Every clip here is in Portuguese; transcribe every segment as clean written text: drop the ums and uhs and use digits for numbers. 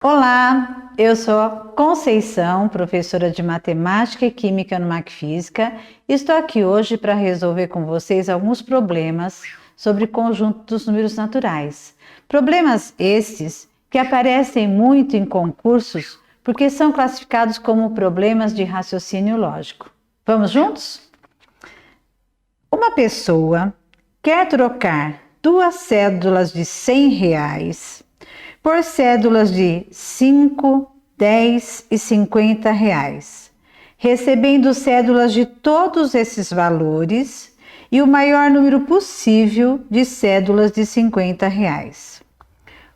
Olá, eu sou Conceição, professora de Matemática e Química no Macfísica. Estou aqui hoje para resolver com vocês alguns problemas sobre conjunto dos números naturais. Problemas estes que aparecem muito em concursos porque são classificados como problemas de raciocínio lógico. Vamos juntos? Uma pessoa quer trocar duas cédulas de R$100 por cédulas de 5, 10 e 50 reais, recebendo cédulas de todos esses valores e o maior número possível de cédulas de 50 reais.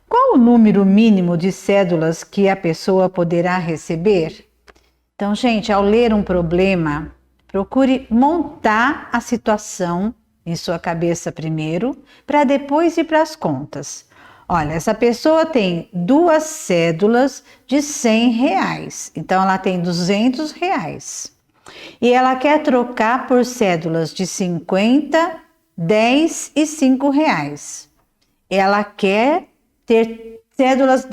Qual o número mínimo de cédulas que a pessoa poderá receber? Então, gente, ao ler um problema, procure montar a situação em sua cabeça primeiro, para depois ir para as contas. Olha, essa pessoa tem duas cédulas de R$100, então ela tem R$200 e ela quer trocar por cédulas de 50, 10 e 5 reais. Ela quer ter cédulas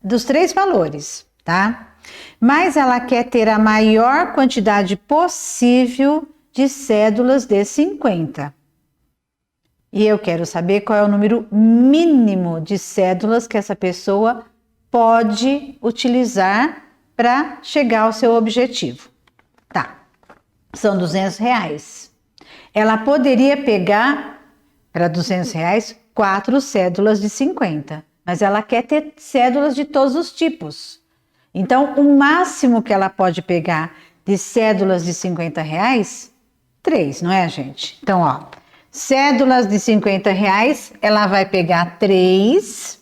dos três valores, tá? Mas ela quer ter a maior quantidade possível de cédulas de 50. E eu quero saber qual é o número mínimo de cédulas que essa pessoa pode utilizar para chegar ao seu objetivo. Tá, são R$200. Ela poderia pegar para R$200 4 cédulas de 50, mas ela quer ter cédulas de todos os tipos. Então, o máximo que ela pode pegar de cédulas de R$50, 3, não é, gente? Então, ó, cédulas de R$50, ela vai pegar 3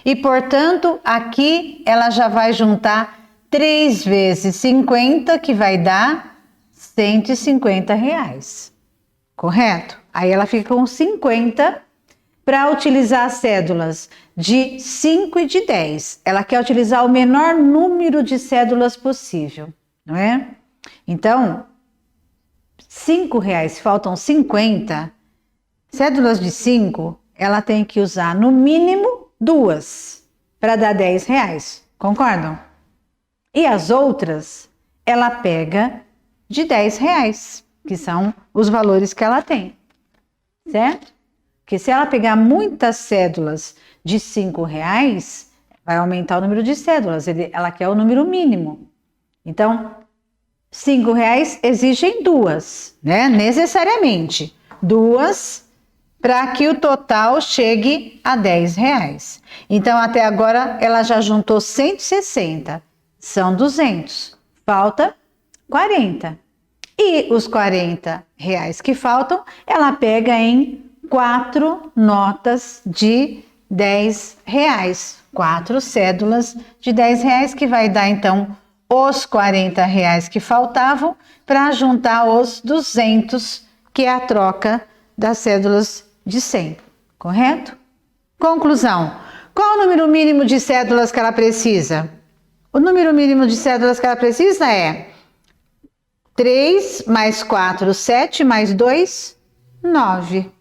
e, portanto, aqui ela já vai juntar 3 vezes 50, que vai dar R$150, correto? Aí ela fica com 50 para utilizar as cédulas de 5 e de 10. Ela quer utilizar o menor número de cédulas possível, não é? Então, R$5, faltam 50, cédulas de 5, ela tem que usar no mínimo 2 para dar R$10, concordam? E as outras, ela pega de R$10, que são os valores que ela tem, certo? Porque se ela pegar muitas cédulas de R$5, vai aumentar o número de cédulas, ela quer o número mínimo. Então, R$5 exigem duas, né? Necessariamente duas para que o total chegue a R$10. Então, até agora, ela já juntou 160, são 200, falta 40. E os R$40 que faltam, ela pega em 4 notas de R$10, 4 cédulas de R$10, que vai dar, então, os R$40 que faltavam para juntar os 200, que é a troca das cédulas de 100, correto? Conclusão, qual o número mínimo de cédulas que ela precisa? O número mínimo de cédulas que ela precisa é 3 mais 4, 7, mais 2, 9.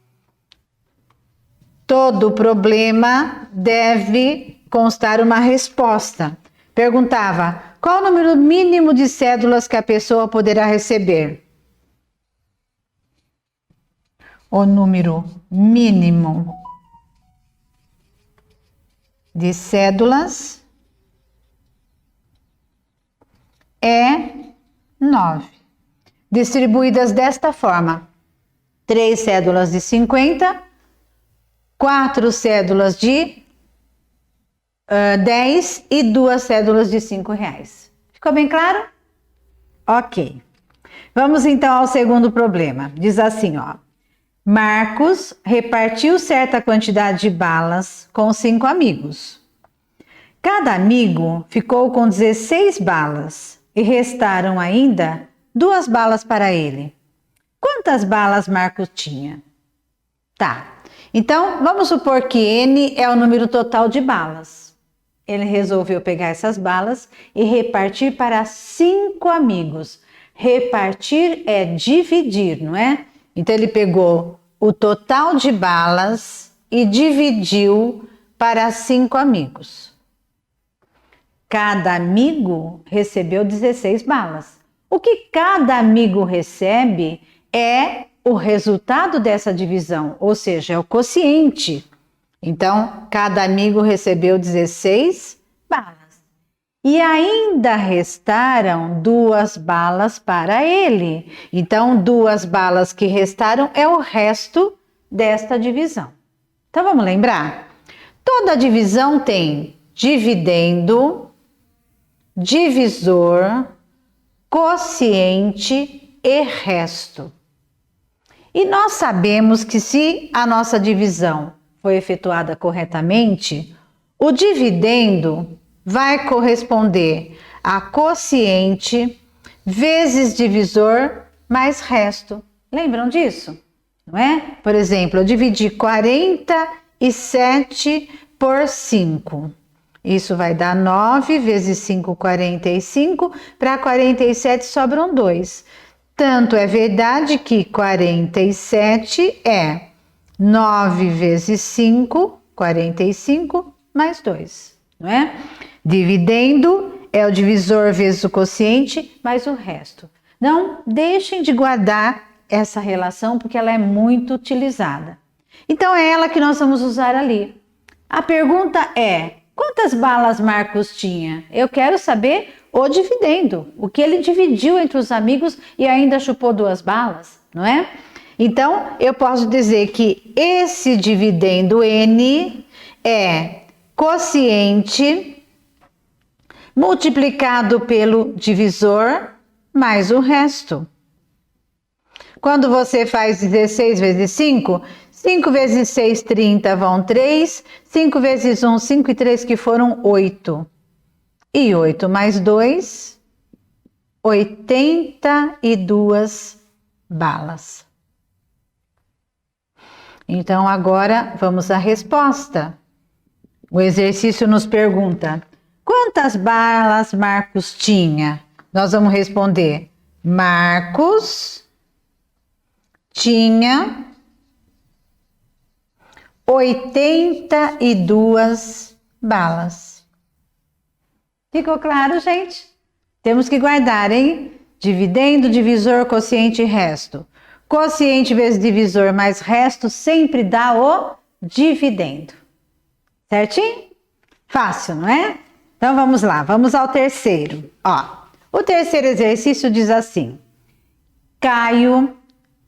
Todo problema deve constar uma resposta. Perguntava, qual o número mínimo de cédulas que a pessoa poderá receber? O número mínimo de cédulas é 9. Distribuídas desta forma: 3 cédulas de 50, 4 cédulas de 10 e 2 cédulas de R$5. Ficou bem claro? Ok. Vamos então ao segundo problema. Diz assim, ó. Marcos repartiu certa quantidade de balas com 5 amigos. Cada amigo ficou com 16 balas e restaram ainda 2 balas para ele. Quantas balas Marcos tinha? Tá. Então, vamos supor que N é o número total de balas. Ele resolveu pegar essas balas e repartir para 5 amigos. Repartir é dividir, não é? Então, ele pegou o total de balas e dividiu para 5 amigos. Cada amigo recebeu 16 balas. O que cada amigo recebe é o resultado dessa divisão, ou seja, é o quociente. Então, cada amigo recebeu 16 balas. E ainda restaram 2 balas para ele. Então, 2 balas que restaram é o resto desta divisão. Então, vamos lembrar? Toda divisão tem dividendo, divisor, quociente e resto. E nós sabemos que se a nossa divisão foi efetuada corretamente, o dividendo vai corresponder a quociente vezes divisor mais resto. Lembram disso? Não é? Por exemplo, eu dividi 47 por 5. Isso vai dar 9 vezes 5, 45. Para 47 sobram 2. Tanto é verdade que 47 é 9 vezes 5, 45, mais 2, não é? Dividendo é o divisor vezes o quociente, mais o resto. Não deixem de guardar essa relação, porque ela é muito utilizada. Então, é ela que nós vamos usar ali. A pergunta é, quantas balas Marcos tinha? Eu quero saber o dividendo, o que ele dividiu entre os amigos e ainda chupou 2 balas, não é? Então, eu posso dizer que esse dividendo N é quociente multiplicado pelo divisor mais o resto. Quando você faz 16 vezes 5, 5 vezes 6, 30, vão 3. 5 vezes 1, 5 e 3, que foram 8. E 8 mais 2, 82 balas. Então, agora vamos à resposta. O exercício nos pergunta, quantas balas Marcos tinha? Nós vamos responder, Marcos tinha 82 balas. Ficou claro, gente? Temos que guardar, hein? Dividendo, divisor, quociente e resto. Quociente vezes divisor mais resto sempre dá o dividendo. Certinho? Fácil, não é? Então vamos lá, vamos ao terceiro. Ó, o terceiro exercício diz assim: Caio,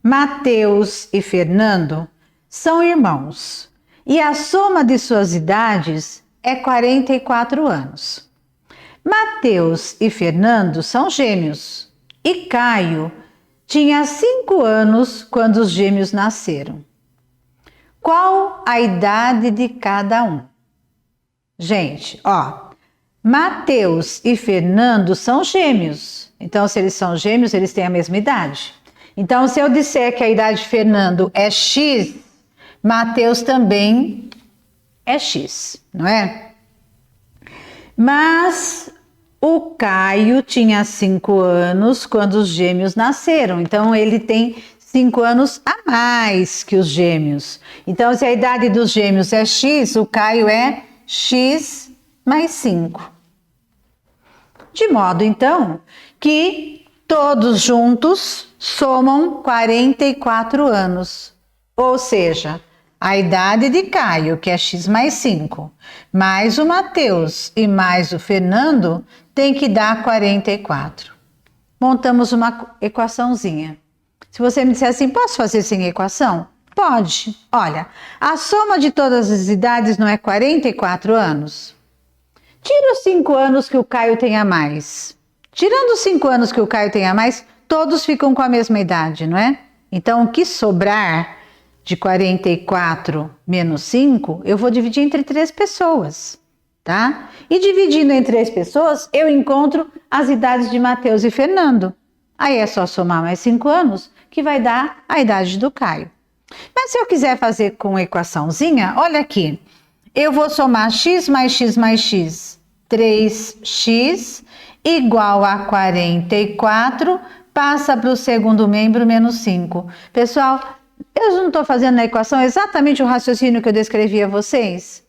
Mateus e Fernando são irmãos e a soma de suas idades é 44 anos. Mateus e Fernando são gêmeos e Caio tinha 5 anos quando os gêmeos nasceram. Qual a idade de cada um? Gente, ó, Mateus e Fernando são gêmeos. Então, se eles são gêmeos, eles têm a mesma idade. Então, se eu disser que a idade de Fernando é X, Mateus também é X, não é? Mas o Caio tinha 5 anos quando os gêmeos nasceram. Então, ele tem 5 anos a mais que os gêmeos. Então, se a idade dos gêmeos é X, o Caio é X mais 5. De modo, então, que todos juntos somam 44 anos. Ou seja, a idade de Caio, que é X mais 5, mais o Mateus e mais o Fernando, tem que dar 44. Montamos uma equaçãozinha. Se você me disser assim, posso fazer sem equação? Pode. Olha, a soma de todas as idades não é 44 anos? Tira os 5 anos que o Caio tem a mais. Tirando os 5 anos que o Caio tem a mais, todos ficam com a mesma idade, não é? Então, o que sobrar de 44 menos 5, eu vou dividir entre 3 pessoas, tá? E dividindo entre 3 pessoas, eu encontro as idades de Mateus e Fernando. Aí é só somar mais 5 anos, que vai dar a idade do Caio. Mas se eu quiser fazer com equaçãozinha, olha aqui. Eu vou somar x mais x mais x, 3x igual a 44, passa para o segundo membro menos 5. Pessoal, eu não estou fazendo na equação exatamente o raciocínio que eu descrevi a vocês?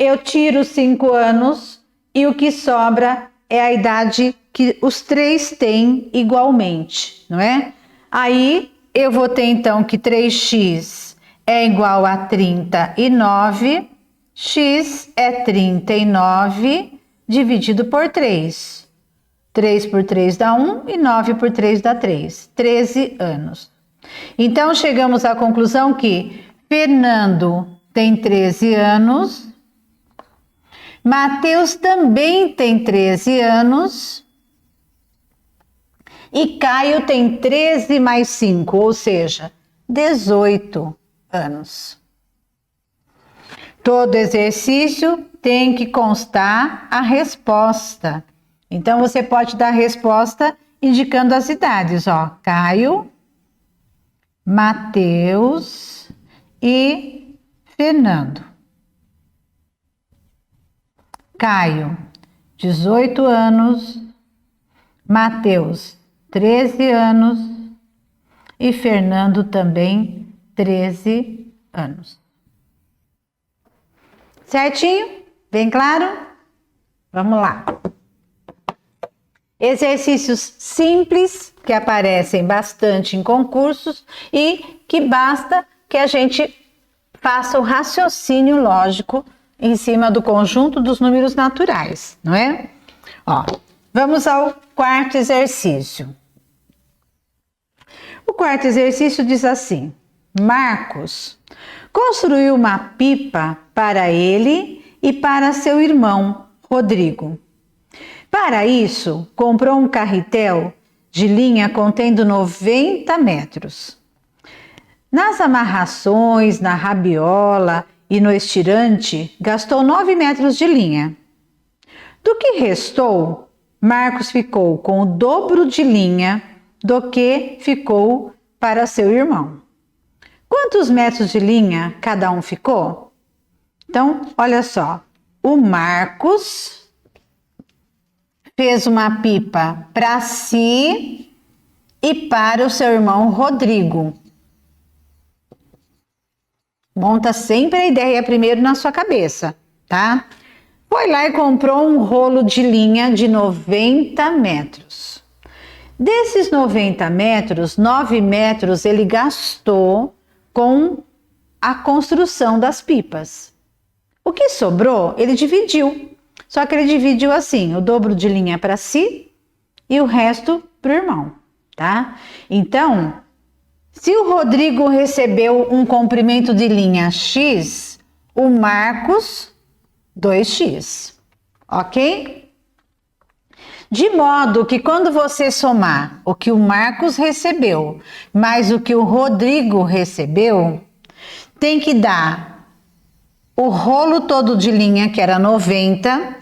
eu tiro 5 anos e o que sobra é a idade que os três têm igualmente, não é? Aí eu vou ter então que 3x é igual a 39, x é 39 dividido por 3. 3 por 3 dá 1 e 9 por 3 dá 3. 13 anos. Então, chegamos à conclusão que Fernando tem 13 anos, Mateus também tem 13 anos e Caio tem 13 mais 5, ou seja, 18 anos. Todo exercício tem que constar a resposta. Então, você pode dar a resposta indicando as idades, ó. Caio, Mateus e Fernando. Caio, 18 anos, Mateus, 13 anos e Fernando também 13 anos. Certinho? Bem claro? Vamos lá. Exercícios simples que aparecem bastante em concursos e que basta que a gente faça o raciocínio lógico em cima do conjunto dos números naturais, não é? Ó, vamos ao quarto exercício. O quarto exercício diz assim: Marcos construiu uma pipa para ele e para seu irmão, Rodrigo. Para isso, comprou um carretel de linha contendo 90 metros. Nas amarrações, na rabiola e no estirante, gastou 9 metros de linha. Do que restou, Marcos ficou com o dobro de linha do que ficou para seu irmão. Quantos metros de linha cada um ficou? Então, olha só, o Marcos fez uma pipa para si e para o seu irmão Rodrigo. Monta sempre a ideia primeiro na sua cabeça, tá? Foi lá e comprou um rolo de linha de 90 metros. Desses 90 metros, 9 metros ele gastou com a construção das pipas. O que sobrou, ele dividiu. Só que ele dividiu assim, o dobro de linha para si e o resto para o irmão, tá? Então, se o Rodrigo recebeu um comprimento de linha X, o Marcos 2x, ok? De modo que quando você somar o que o Marcos recebeu mais o que o Rodrigo recebeu, tem que dar o rolo todo de linha, que era 90,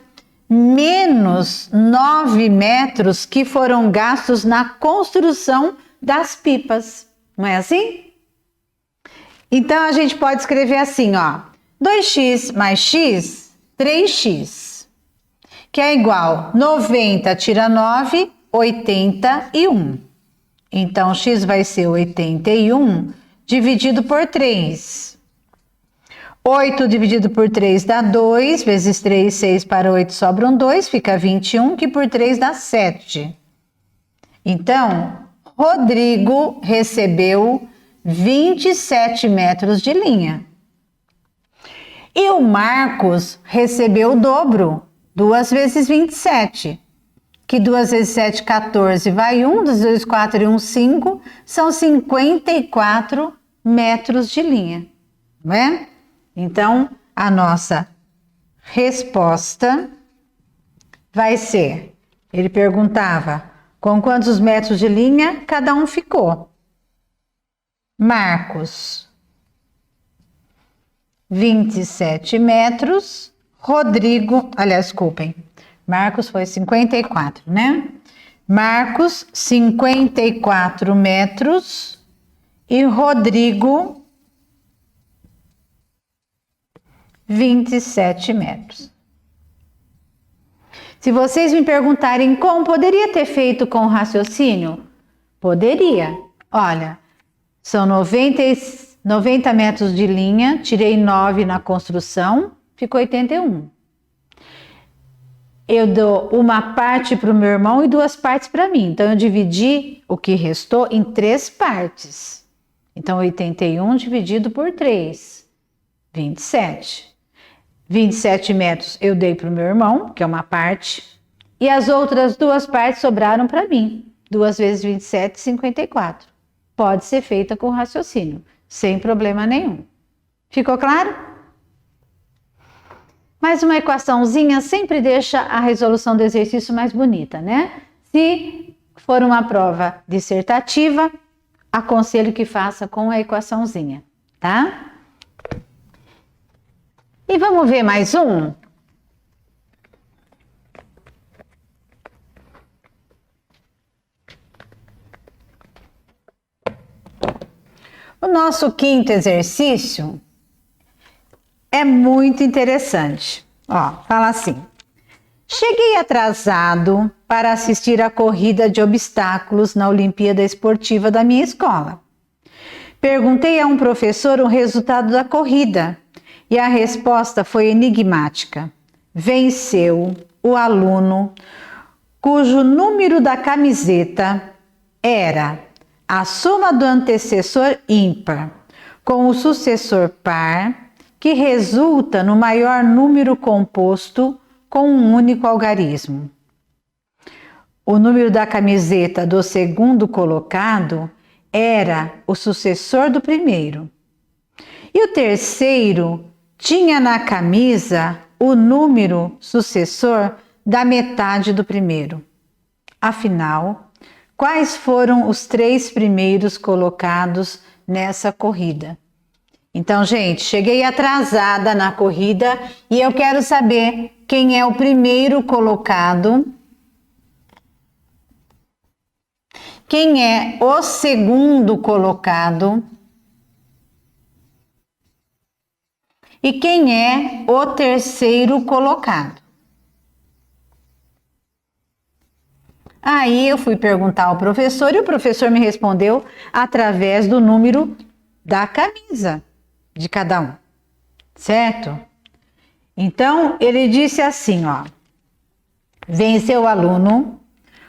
menos 9 metros que foram gastos na construção das pipas. Não é assim? Então, a gente pode escrever assim, ó. 2x mais x, 3x. Que é igual 90 tira 9, 81. Então, x vai ser 81 dividido por 3. 8 dividido por 3 dá 2, vezes 3, 6 para 8 sobram 2, fica 21, que por 3 dá 7. Então, Rodrigo recebeu 27 metros de linha. E o Marcos recebeu o dobro, 2 vezes 27. Que 2 vezes 7, 14, vai 1, 2 vezes 4 e 1, 5, são 54 metros de linha, não é? Então, a nossa resposta vai ser, ele perguntava, com quantos metros de linha cada um ficou? Marcos, 27 metros, Rodrigo, aliás, desculpem, Marcos foi 54, né? Marcos, 54 metros e Rodrigo, 27 metros. Se vocês me perguntarem como poderia ter feito com raciocínio, poderia. Olha, são 90 metros de linha, tirei 9 na construção, ficou 81. Eu dou uma parte para o meu irmão e 2 partes para mim. Então, eu dividi o que restou em 3 partes. Então, 81 dividido por 3, 27. 27 metros eu dei para o meu irmão, que é uma parte, e as outras 2 partes sobraram para mim. 2 vezes 27, 54. Pode ser feita com raciocínio, sem problema nenhum. Ficou claro? Mas uma equaçãozinha sempre deixa a resolução do exercício mais bonita, né? Se for uma prova dissertativa, aconselho que faça com a equaçãozinha, tá? E vamos ver mais um? O nosso 5º exercício é muito interessante. Ó, fala assim: cheguei atrasado para assistir a corrida de obstáculos na Olimpíada Esportiva da minha escola. Perguntei a um professor o resultado da corrida e a resposta foi enigmática. Venceu o aluno cujo número da camiseta era a soma do antecessor ímpar com o sucessor par, que resulta no maior número composto com um único algarismo. O número da camiseta do segundo colocado era o sucessor do primeiro. E o terceiro tinha na camisa o número sucessor da metade do primeiro. Afinal, quais foram os 3 primeiros colocados nessa corrida? Então, gente, cheguei atrasada na corrida e eu quero saber quem é o primeiro colocado, quem é o segundo colocado e quem é o terceiro colocado. Aí eu fui perguntar ao professor e o professor me respondeu através do número da camisa de cada um, certo? Então, ele disse assim, ó: venceu o aluno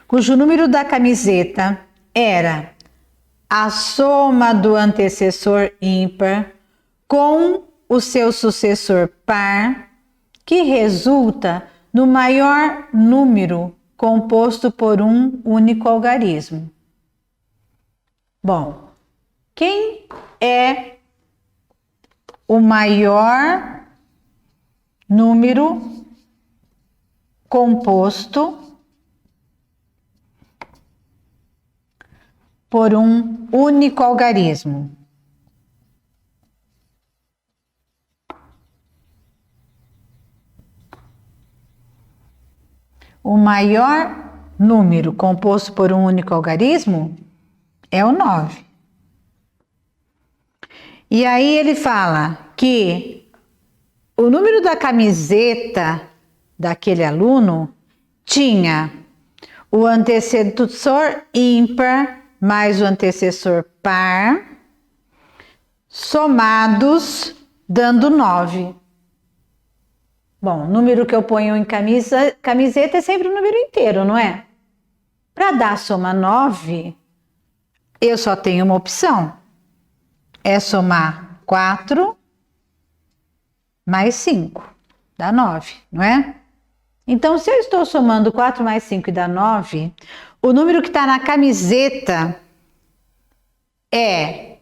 cujo número da camiseta era a soma do antecessor ímpar com o seu sucessor par, que resulta no maior número composto por um único algarismo. Bom, quem é o maior número composto por um único algarismo? O maior número composto por um único algarismo é o 9. E aí ele fala que o número da camiseta daquele aluno tinha o antecessor ímpar mais o antecessor par, somados, dando 9. Bom, o número que eu ponho em camiseta é sempre o número inteiro, não é? Para dar a soma 9, eu só tenho uma opção. É somar 4 mais 5, dá 9, não é? Então, se eu estou somando 4 mais 5 e dá 9, o número que está na camiseta é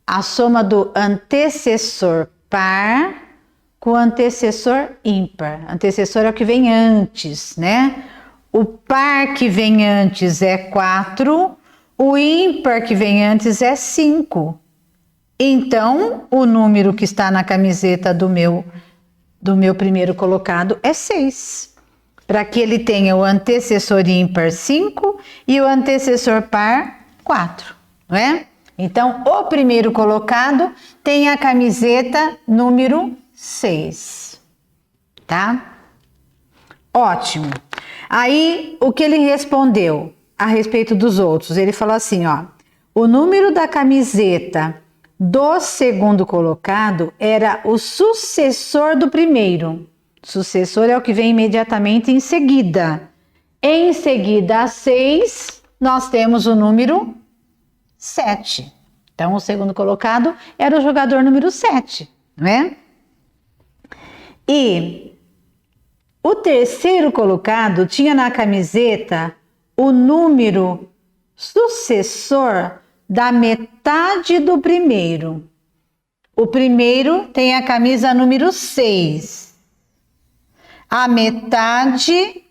a soma do antecessor par com o antecessor ímpar. Antecessor é o que vem antes, né? O par que vem antes é 4, o ímpar que vem antes é 5. Então, o número que está na camiseta do meu primeiro colocado é 6. Para que ele tenha o antecessor ímpar 5 e o antecessor par 4, não é? Então, o primeiro colocado tem a camiseta número 6, tá? Ótimo. Aí, o que ele respondeu a respeito dos outros? Ele falou assim, ó: o número da camiseta do segundo colocado era o sucessor do primeiro. Sucessor é o que vem imediatamente em seguida. Em seguida a 6, nós temos o número 7. Então, o segundo colocado era o jogador número 7, não é? E o terceiro colocado tinha na camiseta o número sucessor da metade do primeiro. O primeiro tem a camisa número 6. A metade,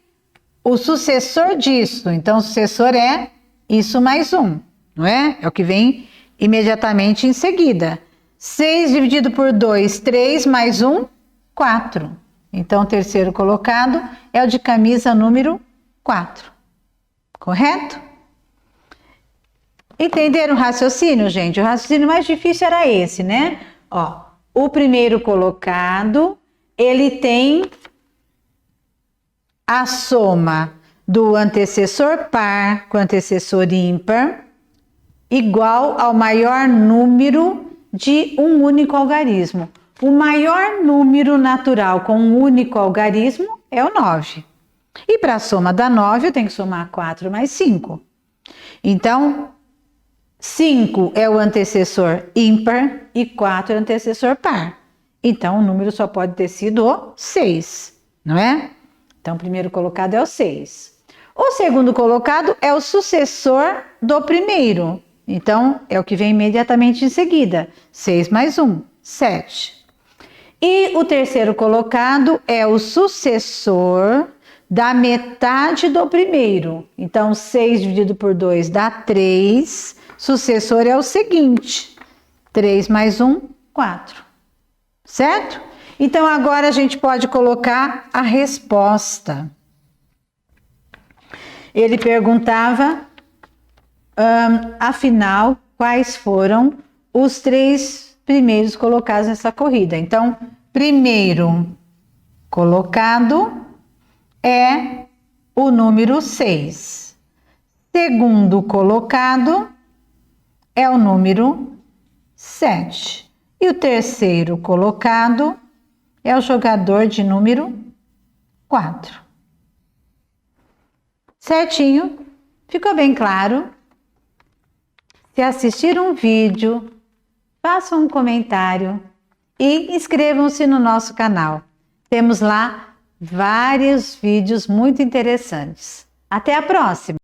o sucessor disso. Então, o sucessor é isso mais 1, não é? É o que vem imediatamente em seguida. 6 dividido por 2, 3 mais 1, 4. Então, o terceiro colocado é o de camisa número 4. Correto? Entenderam o raciocínio, gente? O raciocínio mais difícil era esse, né? Ó, o primeiro colocado, ele tem a soma do antecessor par com o antecessor ímpar igual ao maior número de um único algarismo. O maior número natural com um único algarismo é o 9. E para a soma da 9, eu tenho que somar 4 mais 5. Então, 5 é o antecessor ímpar e 4 é o antecessor par. Então, o número só pode ter sido o 6, não é? Então, o primeiro colocado é o 6. O segundo colocado é o sucessor do primeiro. Então, é o que vem imediatamente em seguida. 6 mais 1, 7. E o terceiro colocado é o sucessor da metade do primeiro. Então, 6 dividido por 2 dá 3. Sucessor é o seguinte. 3 mais 1, 4. Certo? Então, agora a gente pode colocar a resposta. Ele perguntava, afinal, quais foram os 3 primeiros colocados nessa corrida. Então, primeiro colocado é o número 6. Segundo colocado é o número 7. E o terceiro colocado é o jogador de número 4. Certinho? Ficou bem claro? Se assistiram um vídeo, façam um comentário e inscrevam-se no nosso canal. Temos lá vários vídeos muito interessantes. Até a próxima!